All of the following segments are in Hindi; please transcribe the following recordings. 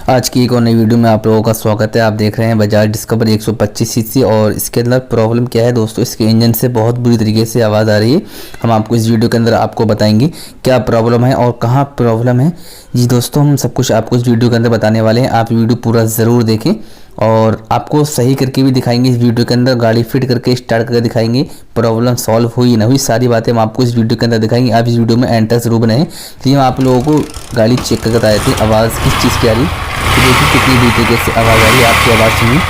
आज की एक और नई वीडियो में आप लोगों का स्वागत है। आप देख रहे हैं बजाज डिस्कवर 125 सीसी। और इसके अंदर प्रॉब्लम क्या है दोस्तों, इसके इंजन से बहुत बुरी तरीके से आवाज़ आ रही है। हम आपको इस वीडियो के अंदर आपको बताएंगे क्या प्रॉब्लम है और कहाँ प्रॉब्लम है। जी दोस्तों, हम सब कुछ आपको इस वीडियो के अंदर बताने वाले हैं। आप वीडियो पूरा ज़रूर देखें और आपको सही करके भी दिखाएंगे इस वीडियो के अंदर। गाड़ी फिट करके स्टार्ट करके दिखाएंगे, प्रॉब्लम सॉल्व हुई ना हुई सारी बातें हम आपको इस वीडियो के अंदर दिखाएंगे। आप इस वीडियो में एंड तक जरूर बनाएं। तो हम आप लोगों को गाड़ी चेक करके बताए थे आवाज़ किस चीज़ की आ रही। तो देखिए कितनी बुरी तरीके से आवाज़ आ रही है, आपकी आवाज़ सुनिए।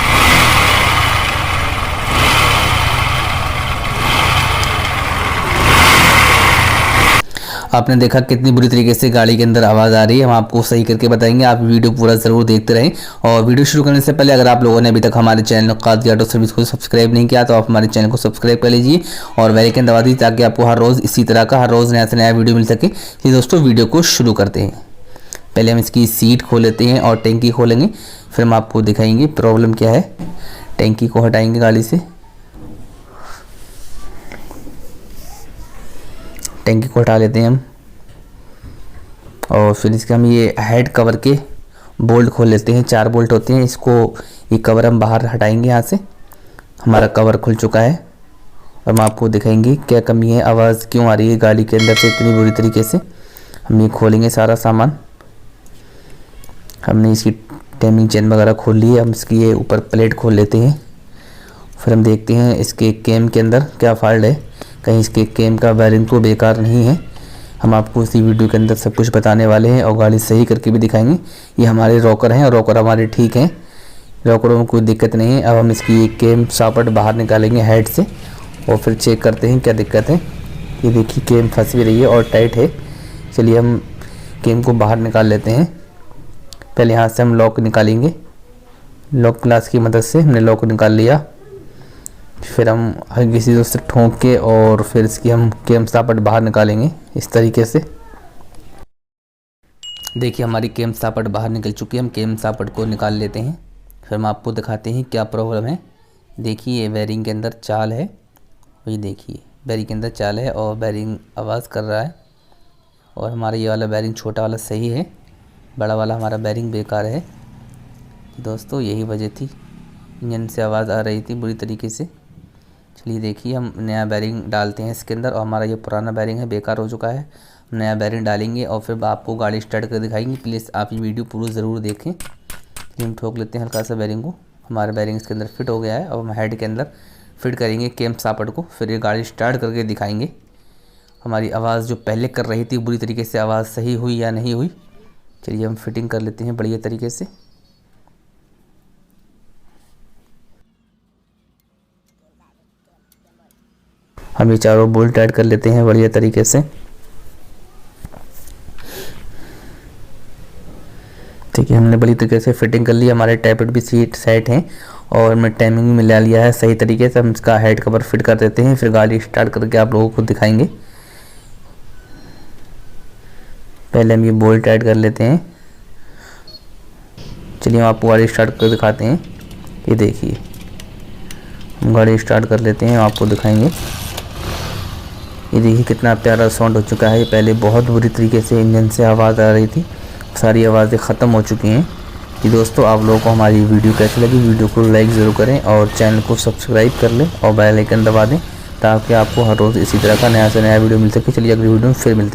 आपने देखा कितनी बुरी तरीके से गाड़ी के अंदर आवाज़ आ रही है। हम आपको सही करके बताएंगे, आप वीडियो पूरा ज़रूर देखते रहें। और वीडियो शुरू करने से पहले अगर आप लोगों ने अभी तक हमारे चैनल कादरी ऑटो सर्विस को सब्सक्राइब नहीं किया तो आप हमारे चैनल को सब्सक्राइब कर लीजिए और बेल आइकन दबा दीजिए ताकि आपको हर रोज़ इसी तरह का हर रोज़ नया से नया वीडियो मिल सके। ये दोस्तों वीडियो को शुरू करते हैं। पहले हम इसकी सीट खोल लेते हैं और टैंकी खोलेंगे, फिर हम आपको दिखाएंगे प्रॉब्लम क्या है। टैंकी को हटाएंगे गाड़ी से, टैंकी को हटा लेते हैं हम और फिर इसके हम ये हेड कवर के बोल्ट खोल लेते हैं। 4 बोल्ट होते हैं, इसको ये कवर हम बाहर हटाएंगे। यहाँ से हमारा कवर खुल चुका है और हम आपको दिखाएंगे क्या कमी है, आवाज़ क्यों आ रही है गाड़ी के अंदर से इतनी बुरी तरीके से। हम ये खोलेंगे सारा सामान। हमने इसकी टाइमिंग चेन वगैरह खोल ली है। हम इसकी ये ऊपर प्लेट खोल लेते हैं, फिर हम देखते हैं इसके केम के अंदर क्या फॉल्ट है। कहीं इसके केम का बेरिंग तो बेकार नहीं है। हम आपको इसी वीडियो के अंदर सब कुछ बताने वाले हैं और गाड़ी सही करके भी दिखाएंगे। ये हमारे रॉकर हैं और रॉकर हमारे ठीक हैं, रॉकरों में कोई दिक्कत नहीं है। अब हम इसकी केम सॉकेट बाहर निकालेंगे हेड से और फिर चेक करते हैं क्या दिक्कत है। ये देखिए केम फंस भी रही है और टाइट है। चलिए हम केम को बाहर निकाल लेते हैं। पहले यहाँ से हम लॉक निकालेंगे, लॉक ग्लास की मदद से हमने लॉक निकाल लिया। फिर हम हल्की सी से ठोंक के और फिर इसकी हम केम सॉकेट बाहर निकालेंगे इस तरीके से। देखिए हमारी केम सॉकेट बाहर निकल चुकी है। हम केम सॉकेट को निकाल लेते हैं, फिर हम आपको दिखाते हैं क्या प्रॉब्लम है। देखिए ये बेरिंग के अंदर चाल है, ये देखिए बेरिंग के अंदर चाल है और बेरिंग आवाज़ कर रहा है। और हमारा ये वाला बेरिंग छोटा वाला सही है, बड़ा वाला हमारा बेरिंग बेकार है। दोस्तों यही वजह थी, इंजन से आवाज़ आ रही थी बुरी तरीके से। चलिए देखिए हम नया बेरिंग डालते हैं इसके अंदर और हमारा ये पुराना बेरिंग है बेकार हो चुका है। नया बेरिंग डालेंगे और फिर आपको गाड़ी स्टार्ट कर दिखाएंगे। प्लीज़ आप ये वीडियो पूरी ज़रूर देखें। हम ठोक लेते हैं हल्का सा बेरिंग को। हमारा बेरिंग इसके अंदर फिट हो गया है। अब हम हेड के अंदर फिट करेंगे केम सॉकेट को, फिर ये गाड़ी स्टार्ट करके दिखाएंगे हमारी आवाज़ जो पहले कर रही थी बुरी तरीके से आवाज़ सही हुई या नहीं हुई। चलिए हम फिटिंग कर लेते हैं बढ़िया तरीके से। हम ये चारों बोल्ट टाइट कर लेते हैं बढ़िया तरीके से। ठीक है, हमने बढ़िया तरीके से फिटिंग कर ली। हमारे टैपेट भी सीट सेट हैं और हमने टाइमिंग भी मिला लिया है सही तरीके से। हम इसका हेड कवर फिट कर देते हैं, फिर गाड़ी स्टार्ट करके आप लोगों को दिखाएंगे। पहले हम ये बोल्ट टाइट कर लेते हैं। चलिए हम आपको गाड़ी स्टार्ट कर दिखाते हैं। ये देखिए हम गाड़ी स्टार्ट कर लेते हैं, आपको दिखाएंगे। ये देखिए कितना प्यारा साउंड हो चुका है। पहले बहुत बुरी तरीके से इंजन से आवाज़ आ रही थी, सारी आवाज़ें ख़त्म हो चुकी हैं। कि दोस्तों आप लोगों को हमारी वीडियो कैसी लगी, वीडियो को लाइक ज़रूर करें और चैनल को सब्सक्राइब कर लें और बेल आइकन दबा दें ताकि आपको हर रोज़ इसी तरह का नया से नया वीडियो मिल सके। चलिए अगली वीडियो में फिर मिलते हैं।